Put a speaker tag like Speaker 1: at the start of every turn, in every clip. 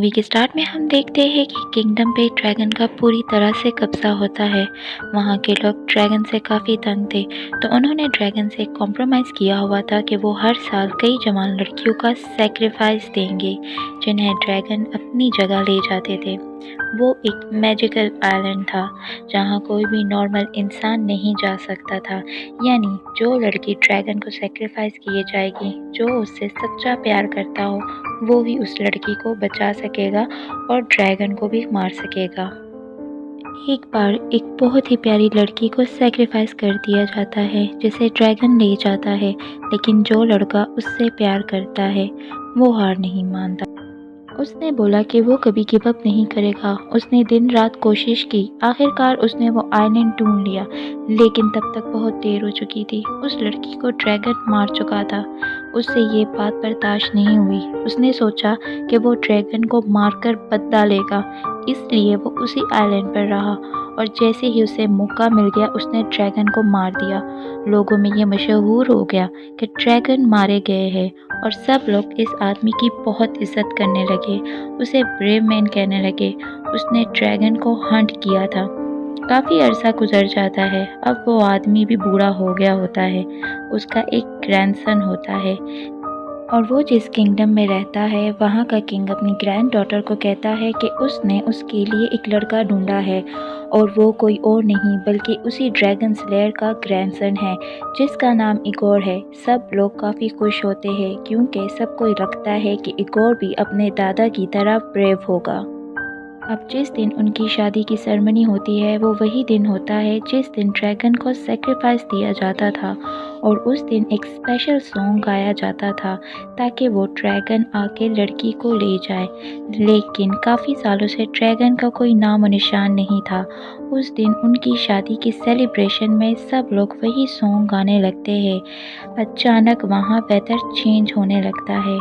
Speaker 1: Movie के start में हम देखते हैं कि किंगडम पे ड्रैगन का पूरी तरह से कब्जा होता है। वहाँ के लोग ड्रैगन से काफ़ी तंग थे, तो उन्होंने ड्रैगन से कॉम्प्रोमाइज़ किया हुआ था कि वो हर साल कई जवान लड़कियों का सेक्रीफाइस देंगे, जिन्हें ड्रैगन अपनी जगह ले जाते थे। वो एक मैजिकल आइलैंड था जहाँ कोई भी नॉर्मल इंसान नहीं जा सकता था, यानी जो लड़की ड्रैगन को सेक्रीफाइस किए जाएगी, जो उससे सच्चा प्यार करता हो, वो ही उस लड़की को बचा सकेगा और ड्रैगन को भी मार सकेगा। एक बार एक बहुत ही प्यारी लड़की को सेक्रीफाइस कर दिया जाता है, जिसे ड्रैगन ले जाता है, लेकिन जो लड़का उससे प्यार करता है वो हार नहीं मानता। उसने बोला कि वो कभी गिव अप नहीं करेगा। उसने दिन रात कोशिश की, आखिरकार उसने वो आइलैंड ढूंढ लिया, लेकिन तब तक बहुत देर हो चुकी थी। उस लड़की को ड्रैगन मार चुका था। उससे ये बात बर्दाश्त नहीं हुई। उसने सोचा कि वो ड्रैगन को मारकर बदला लेगा, इसलिए वो उसी आइलैंड पर रहा और जैसे ही उसे मौका मिल गया उसने ड्रैगन को मार दिया। लोगों में ये मशहूर हो गया कि ड्रैगन मारे गए हैं और सब लोग इस आदमी की बहुत इज्जत करने लगे, उसे ब्रेव मैन कहने लगे। उसने ड्रैगन को हंट किया था। काफ़ी अरसा गुजर जाता है। अब वो आदमी भी बूढ़ा हो गया होता है। उसका एक ग्रैंडसन होता है और वो जिस किंगडम में रहता है वहाँ का किंग अपनी ग्रैंड डॉटर को कहता है कि उसने उसके लिए एक लड़का ढूंढा है और वो कोई और नहीं बल्कि उसी ड्रैगन स्लेयर का ग्रैंडसन है, जिसका नाम इगोर है। सब लोग काफ़ी खुश होते हैं क्योंकि सबको लगता है कि इगोर भी अपने दादा की तरह ब्रेव होगा। अब जिस दिन उनकी शादी की सेरेमनी होती है वो वही दिन होता है जिस दिन ड्रैगन को सेक्रीफाइस दिया जाता था और उस दिन एक स्पेशल सॉन्ग गाया जाता था ताकि वो ड्रैगन आके लड़की को ले जाए। लेकिन काफ़ी सालों से ड्रैगन का कोई नाम और निशान नहीं था। उस दिन उनकी शादी की सेलिब्रेशन में सब लोग वही सॉन्ग गाने लगते हैं। अचानक वहाँ वेदर चेंज होने लगता है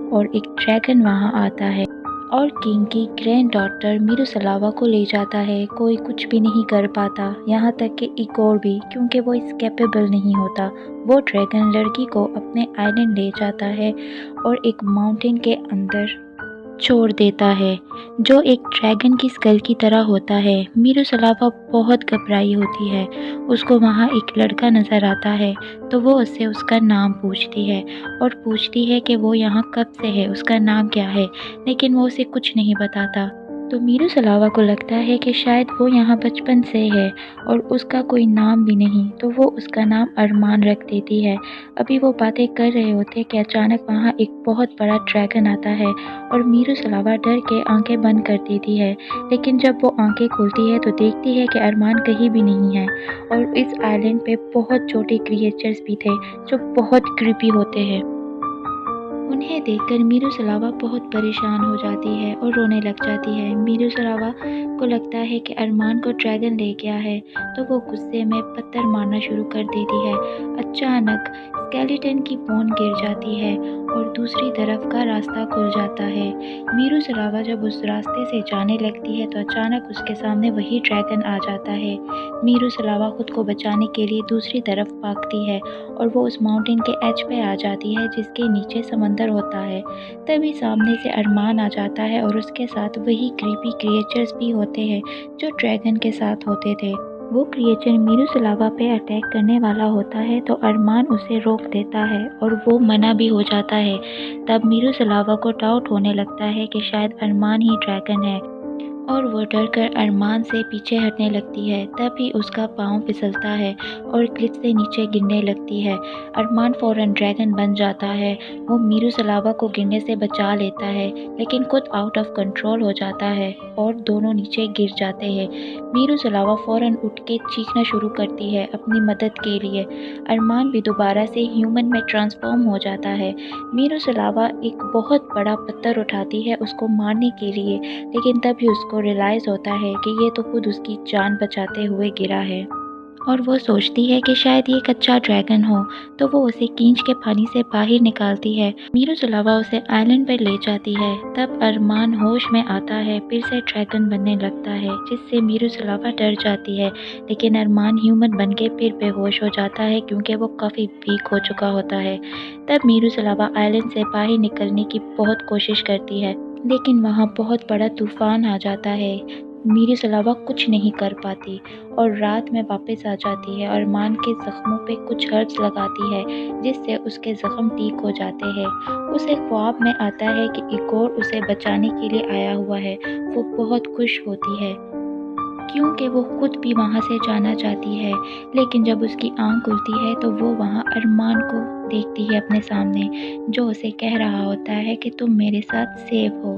Speaker 1: और एक ड्रैगन वहाँ आता है और किंग की ग्रैंड डॉटर मीरुसलावा को ले जाता है। कोई कुछ भी नहीं कर पाता, यहाँ तक कि इगोर भी, क्योंकि वो इस कैपेबल नहीं होता। वो ड्रैगन लड़की को अपने आइलैंड ले जाता है और एक माउंटेन के अंदर छोड़ देता है जो एक ड्रैगन की स्कल की तरह होता है। मीरुसलावा बहुत घबराई होती है। उसको वहाँ एक लड़का नज़र आता है तो वो उससे उसका नाम पूछती है और पूछती है कि वो यहाँ कब से है, उसका नाम क्या है, लेकिन वो उसे कुछ नहीं बताता। तो मीरुसलावा को लगता है कि शायद वो यहाँ बचपन से है और उसका कोई नाम भी नहीं, तो वो उसका नाम अरमान रख देती है। अभी वो बातें कर रहे होते कि अचानक वहाँ एक बहुत बड़ा ड्रैगन आता है और मीरुसलावा डर के आंखें बंद कर देती है। लेकिन जब वो आंखें खोलती है तो देखती है कि अरमान कहीं भी नहीं है और इस आइलैंड पे बहुत छोटे क्रिएचर्स भी थे जो बहुत क्रीपी होते हैं। उन्हें देखकर मीरुसलावा बहुत परेशान हो जाती है और रोने लग जाती है। मीरुसलावा को लगता है कि अरमान को ड्रैगन ले गया है, तो वो गुस्से में पत्थर मारना शुरू कर देती है। अचानक स्केलेटन की बोन गिर जाती है और दूसरी तरफ का रास्ता खुल जाता है। मीरुसलावा जब उस रास्ते से जाने लगती है तो अचानक उसके सामने वही ड्रैगन आ जाता है। मीरुसलावा खुद को बचाने के लिए दूसरी तरफ भागती है और वो उस माउंटेन के एज पे आ जाती है जिसके नीचे समंदर होता है। तभी सामने से अरमान आ जाता है और उसके साथ वही क्रीपी क्रिएचर्स भी होते हैं जो ड्रैगन के साथ होते थे। वो क्रिएचर मीरुसलावा पे अटैक करने वाला होता है तो अरमान उसे रोक देता है और वो मना भी हो जाता है। तब मीरुसलावा को डाउट होने लगता है कि शायद अरमान ही ड्रैगन है और वो डर कर अरमान से पीछे हटने लगती है। तभी उसका पाँव फिसलता है और क्लिफ से नीचे गिरने लगती है। अरमान फ़ौरन ड्रैगन बन जाता है। वो मीरुसलावा को गिरने से बचा लेता है लेकिन खुद आउट ऑफ कंट्रोल हो जाता है और दोनों नीचे गिर जाते हैं। मीरुसलावा फ़ौरन उठ के चीखना शुरू करती है अपनी मदद के लिए। अरमान भी दोबारा से ह्यूमन में ट्रांसफॉर्म हो जाता है। मीरुसलावा एक बहुत बड़ा पत्थर उठाती है उसको मारने के लिए, लेकिन तभी उसको रियलाइज़ होता है कि ये तो खुद उसकी जान बचाते हुए गिरा है और वो सोचती है कि शायद ये कच्चा ड्रैगन हो, तो वो उसे खींच के पानी से बाहर निकालती है। मीरुसलावा उसे आइलैंड पर ले जाती है। तब अरमान होश में आता है, फिर से ड्रैगन बनने लगता है, जिससे मीरुसलावा डर जाती है। लेकिन अरमान ह्यूमन बन के फिर बेहोश हो जाता है क्योंकि वो काफ़ी वीक हो चुका होता है। तब मीरुसलावा आइलैंड से बाहर निकलने की बहुत कोशिश करती है लेकिन वहाँ बहुत बड़ा तूफान आ जाता है। मीरू सलावा कुछ नहीं कर पाती और रात में वापस आ जाती है। अरमान के ज़ख्मों पे कुछ हर्ब्स लगाती है जिससे उसके ज़ख्म ठीक हो जाते हैं। उसे ख्वाब में आता है कि इगोर उसे बचाने के लिए आया हुआ है। वो बहुत खुश होती है क्योंकि वो खुद भी वहाँ से जाना चाहती है, लेकिन जब उसकी आँख खुलती है तो वो वहाँ अरमान को देखती है अपने सामने, जो उसे कह रहा होता है कि तुम मेरे साथ सेफ हो।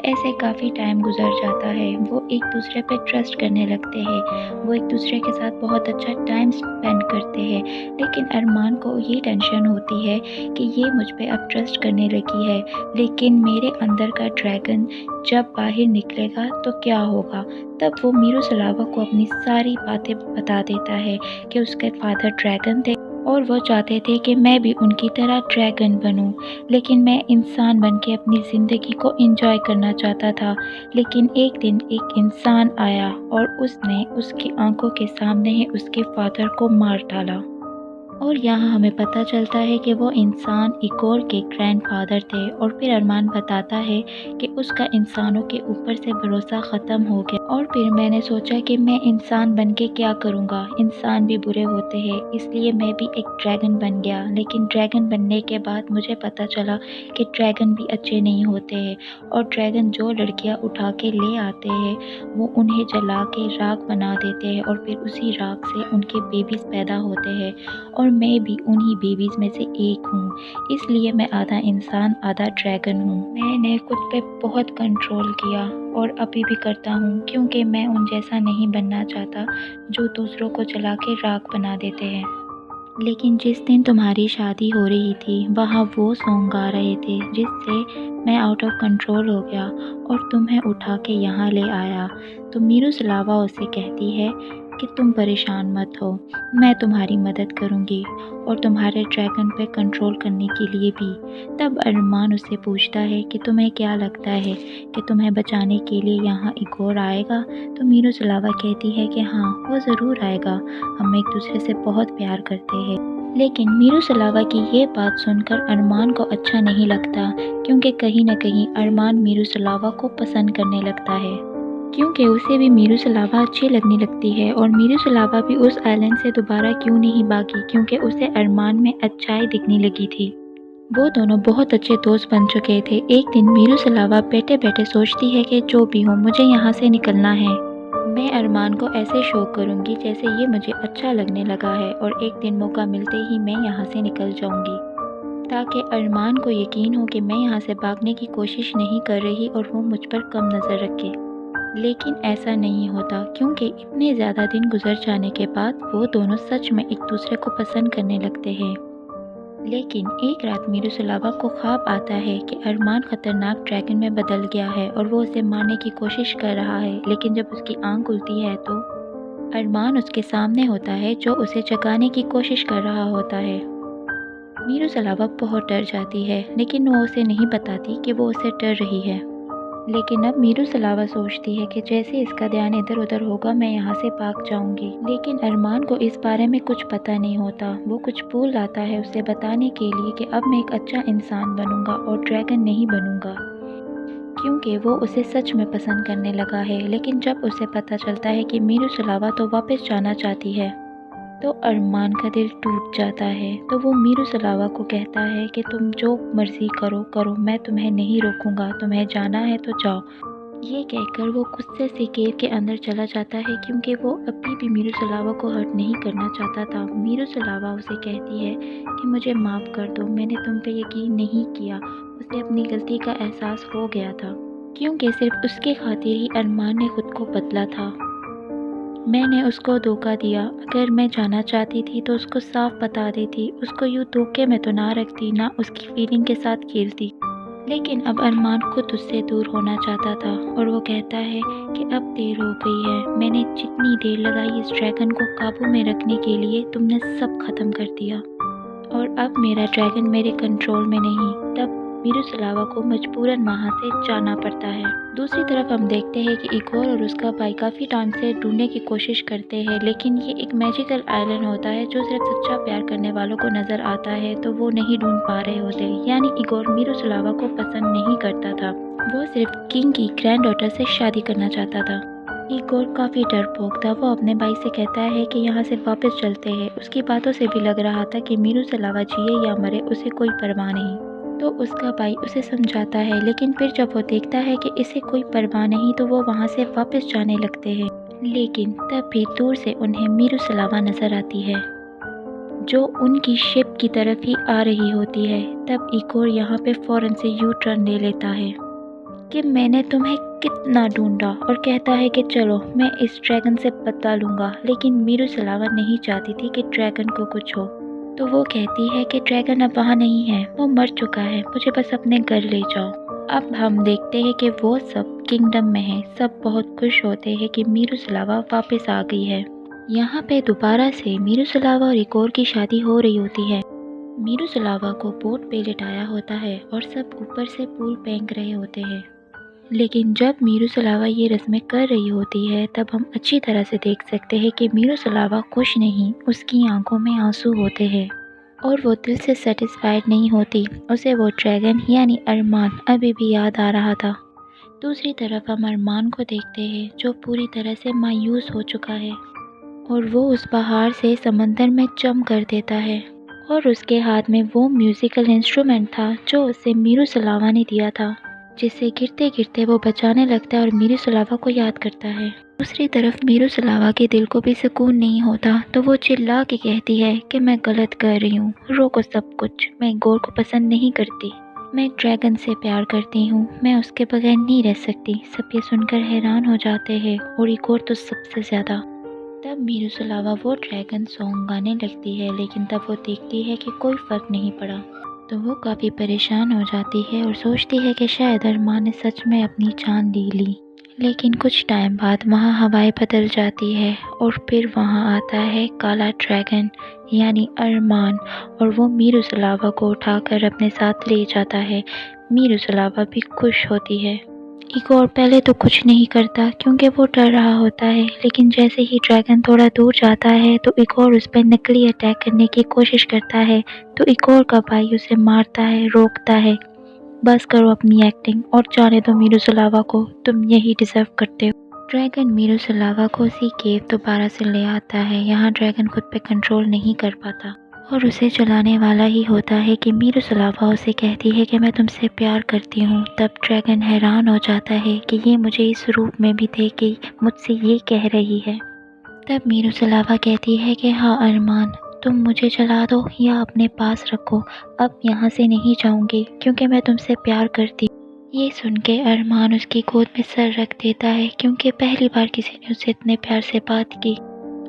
Speaker 1: ऐसे काफ़ी टाइम गुज़र जाता है, वो एक दूसरे पे ट्रस्ट करने लगते हैं, वो एक दूसरे के साथ बहुत अच्छा टाइम स्पेंड करते हैं। लेकिन अरमान को ये टेंशन होती है कि ये मुझ पे अब ट्रस्ट करने लगी है, लेकिन मेरे अंदर का ड्रैगन जब बाहर निकलेगा तो क्या होगा। तब वो मीरू सलावा को अपनी सारी बातें बता देता है कि उसके फादर ड्रैगन थे और वो चाहते थे कि मैं भी उनकी तरह ड्रैगन बनूं, लेकिन मैं इंसान बन के अपनी ज़िंदगी को एंजॉय करना चाहता था। लेकिन एक दिन एक इंसान आया और उसने उसकी आंखों के सामने ही उसके फादर को मार डाला। और यहाँ हमें पता चलता है कि वो इंसान इगोर के ग्रैंडफादर थे। और फिर अरमान बताता है कि उसका इंसानों के ऊपर से भरोसा ख़त्म हो गया। और फिर मैंने सोचा कि मैं इंसान बन के क्या करूँगा, इंसान भी बुरे होते हैं, इसलिए मैं भी एक ड्रैगन बन गया। लेकिन ड्रैगन बनने के बाद मुझे पता चला कि ड्रैगन भी अच्छे नहीं होते हैं और ड्रैगन जो लड़कियाँ उठा के ले आते हैं वो उन्हें जला के राख बना देते हैं और फिर उसी राख से उनके बेबीज़ पैदा होते हैं। और मैं भी उन्हीं बेबीज़ में से एक हूँ, इसलिए मैं आधा इंसान आधा ड्रैगन हूँ। मैंने खुद पे बहुत कंट्रोल किया और अभी भी करता हूँ, क्योंकि मैं उन जैसा नहीं बनना चाहता जो दूसरों को जला के राख बना देते हैं। लेकिन जिस दिन तुम्हारी शादी हो रही थी वहाँ वो सॉन्ग गा रहे थे जिससे मैं आउट ऑफ कंट्रोल हो गया और तुम्हें उठा के यहाँ ले आया। तो मीरू सलावा उसे कहती है कि तुम परेशान मत हो, मैं तुम्हारी मदद करूँगी और तुम्हारे ड्रैगन पे कंट्रोल करने के लिए भी। तब अरमान उससे पूछता है कि तुम्हें क्या लगता है कि तुम्हें बचाने के लिए यहाँ इगोर आएगा। तो मीरू सलावा कहती है कि हाँ, वो ज़रूर आएगा, हम एक दूसरे से बहुत प्यार करते हैं। लेकिन मीरू सलावा की ये बात सुनकर अरमान को अच्छा नहीं लगता, क्योंकि कहीं न कहीं अरमान मीरू सलावा को पसंद करने लगता है, क्योंकि उसे भी मीरू सलावा अच्छी लगने लगती है। और मीरू सलावा भी उस आइलैंड से दोबारा क्यों नहीं भागी, क्योंकि उसे अरमान में अच्छाई दिखने लगी थी। वो दोनों बहुत अच्छे दोस्त बन चुके थे। एक दिन मीरू सलावा बैठे बैठे सोचती है कि जो भी हो मुझे यहाँ से निकलना है। मैं अरमान को ऐसे शो करूँगी जैसे ये मुझे अच्छा लगने लगा है और एक दिन मौका मिलते ही मैं यहाँ से निकल जाऊँगी, ताकि अरमान को यकीन हो कि मैं यहाँ से भागने की कोशिश नहीं कर रही और वो मुझ पर कम नज़र रखे। लेकिन ऐसा नहीं होता, क्योंकि इतने ज़्यादा दिन गुजर जाने के बाद वो दोनों सच में एक दूसरे को पसंद करने लगते हैं। लेकिन एक रात मीरू सलावा को ख्वाब आता है कि अरमान ख़तरनाक ड्रैगन में बदल गया है और वो उसे मारने की कोशिश कर रहा है। लेकिन जब उसकी आंख खुलती है तो अरमान उसके सामने होता है, जो उसे जगाने की कोशिश कर रहा होता है। मीरू सलावा बहुत डर जाती है, लेकिन वो उसे नहीं बताती कि वो उसे डर रही है। लेकिन अब मीरू सलावा सोचती है कि जैसे इसका ध्यान इधर उधर होगा मैं यहाँ से भाग जाऊंगी। लेकिन अरमान को इस बारे में कुछ पता नहीं होता। वो कुछ भूल आता है उसे बताने के लिए कि अब मैं एक अच्छा इंसान बनूंगा और ड्रैगन नहीं बनूंगा, क्योंकि वो उसे सच में पसंद करने लगा है। लेकिन जब उसे पता चलता है कि मीरू सलावा तो वापस जाना चाहती है तो अरमान का दिल टूट जाता है। तो वो मीरू सलावा को कहता है कि तुम जो मर्ज़ी करो करो, मैं तुम्हें नहीं रोकूंगा, तुम्हें जाना है तो जाओ। ये कहकर वो गुस्से से केव के अंदर चला जाता है, क्योंकि वो अभी भी मीरू सलावा को हर्ट नहीं करना चाहता था। मीरू सलावा उसे कहती है कि मुझे माफ़ कर दो, मैंने तुम पे यकीन नहीं किया। उसे अपनी गलती का एहसास हो गया था, क्योंकि सिर्फ उसके खातिर ही अरमान ने खुद को बदला था। मैंने उसको धोखा दिया। अगर मैं जाना चाहती थी तो उसको साफ बता देती, उसको यूँ धोखे में तो ना रखती, ना उसकी फीलिंग के साथ खेलती। लेकिन अब अरमान खुद उससे दूर होना चाहता था और वो कहता है कि अब देर हो गई है, मैंने जितनी देर लगाई इस ड्रैगन को काबू में रखने के लिए तुमने सब ख़त्म कर दिया और अब मेरा ड्रैगन मेरे कंट्रोल में नहीं। तब मिरुसलावा को मजबूरन वहाँ से जाना पड़ता है। दूसरी तरफ हम देखते हैं कि इगोर और उसका भाई काफ़ी टाइम से ढूंढने की कोशिश करते हैं, लेकिन ये एक मैजिकल आइलैंड होता है जो सिर्फ सच्चा प्यार करने वालों को नज़र आता है, तो वो नहीं ढूंढ पा रहे होते। यानी इगोर मिरुसलावा को पसंद नहीं करता था, वो सिर्फ किंग की ग्रैंड डॉटर से शादी करना चाहता था। इगोर काफ़ी डरपोक था। वो अपने भाई से कहता है कि यहाँ से वापस चलते हैं। उसकी बातों से भी लग रहा था कि मिरुसलावा जिए या मरे उसे कोई परवाह नहीं। तो उसका भाई उसे समझाता है, लेकिन फिर जब वो देखता है कि इसे कोई परवाह नहीं तो वो वहाँ से वापस जाने लगते हैं। लेकिन तब भी दूर से उन्हें मिरुसलावा नज़र आती है, जो उनकी शिप की तरफ ही आ रही होती है। तब इगोर यहाँ पे फ़ौरन से यू टर्न ले लेता है कि मैंने तुम्हें कितना ढूंढा, और कहता है कि चलो मैं इस ड्रैगन से बदला लूँगा। लेकिन मिरुसलावा नहीं चाहती थी कि ड्रैगन को कुछ हो, तो वो कहती है कि ड्रैगन अब वहाँ नहीं है, वो मर चुका है, मुझे बस अपने घर ले जाओ। अब हम देखते हैं कि वो सब किंगडम में हैं। सब बहुत खुश होते हैं कि मिरुसलावा वापस आ गई है। यहाँ पे दोबारा से मिरुसलावा और इगोर की शादी हो रही होती है। मिरुसलावा को बोट पे लिटाया होता है और सब ऊपर से पूल फेंक रहे होते हैं। लेकिन जब मिरुसलावा ये रस्में कर रही होती है, तब हम अच्छी तरह से देख सकते हैं कि मिरुसलावा खुश नहीं, उसकी आंखों में आंसू होते हैं और वो दिल से सेटिस्फाइड नहीं होती। उसे वो ड्रैगन यानी अरमान अभी भी याद आ रहा था। दूसरी तरफ हम अरमान को देखते हैं, जो पूरी तरह से मायूस हो चुका है, और वो उस पहाड़ से समंदर में जंप कर देता है, और उसके हाथ में वो म्यूज़िकल इंस्ट्रूमेंट था जो उसे मिरुसलावा ने दिया था, जिसे गिरते गिरते वो बचाने लगता है और मिरुसलावा को याद करता है। दूसरी तरफ मिरुसलावा के दिल को भी सुकून नहीं होता, तो वो चिल्ला के कहती है कि मैं गलत कर रही हूँ, रोको सब कुछ, मैं इगोर को पसंद नहीं करती, मैं ड्रैगन से प्यार करती हूँ, मैं उसके बगैर नहीं रह सकती। सब ये सुनकर हैरान हो जाते हैं, और इगोर तो सबसे ज़्यादा। तब मिरुसलावा वो ड्रैगन सॉन्ग गाने लगती है, लेकिन तब वो देखती है कि कोई फ़र्क नहीं पड़ा, तो वो काफ़ी परेशान हो जाती है और सोचती है कि शायद अरमान ने सच में अपनी जान ले ली। लेकिन कुछ टाइम बाद वहाँ हवाएं बदल जाती है, और फिर वहाँ आता है काला ड्रैगन यानी अरमान, और वो मिरुसलावा को उठाकर अपने साथ ले जाता है। मिरुसलावा भी खुश होती है। इगोर पहले तो कुछ नहीं करता क्योंकि वो डर रहा होता है, लेकिन जैसे ही ड्रैगन थोड़ा दूर जाता है तो इगोर उस पर नकली अटैक करने की कोशिश करता है, तो इगोर का भाई उसे मारता है, रोकता है। बस करो अपनी एक्टिंग और जाने दो मिरुसलावा को, तुम यही डिजर्व करते हो। ड्रैगन मिरुसलावा को उसी केव दोबारा से ले आता है। यहाँ ड्रैगन खुद पे कंट्रोल नहीं कर पाता और उसे चलाने वाला ही होता है कि मिरुसलावा उसे कहती है कि मैं तुमसे प्यार करती हूँ। तब ड्रैगन हैरान हो जाता है कि ये मुझे इस रूप में भी देख के मुझसे ये कह रही है। तब मिरुसलावा कहती है कि हाँ अरमान, तुम मुझे जला दो या अपने पास रखो, अब यहाँ से नहीं जाऊँगी क्योंकि मैं तुमसे प्यार करती हूँ। ये सुन के अरमान उसकी गोद में सर रख देता है, क्योंकि पहली बार किसी ने उससे इतने प्यार से बात की।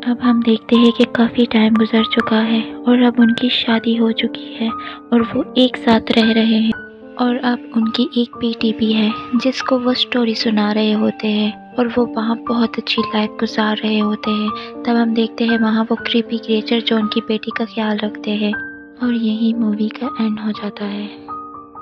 Speaker 1: अब हम देखते हैं कि काफ़ी टाइम गुजर चुका है और अब उनकी शादी हो चुकी है और वो एक साथ रह रहे हैं, और अब उनकी एक बेटी भी है जिसको वो स्टोरी सुना रहे होते हैं, और वो वहाँ बहुत अच्छी लाइफ गुजार रहे होते हैं। तब हम देखते हैं वहाँ वो क्रीपी क्रिएचर जो उनकी बेटी का ख्याल रखते हैं, और यही मूवी का एंड हो जाता है।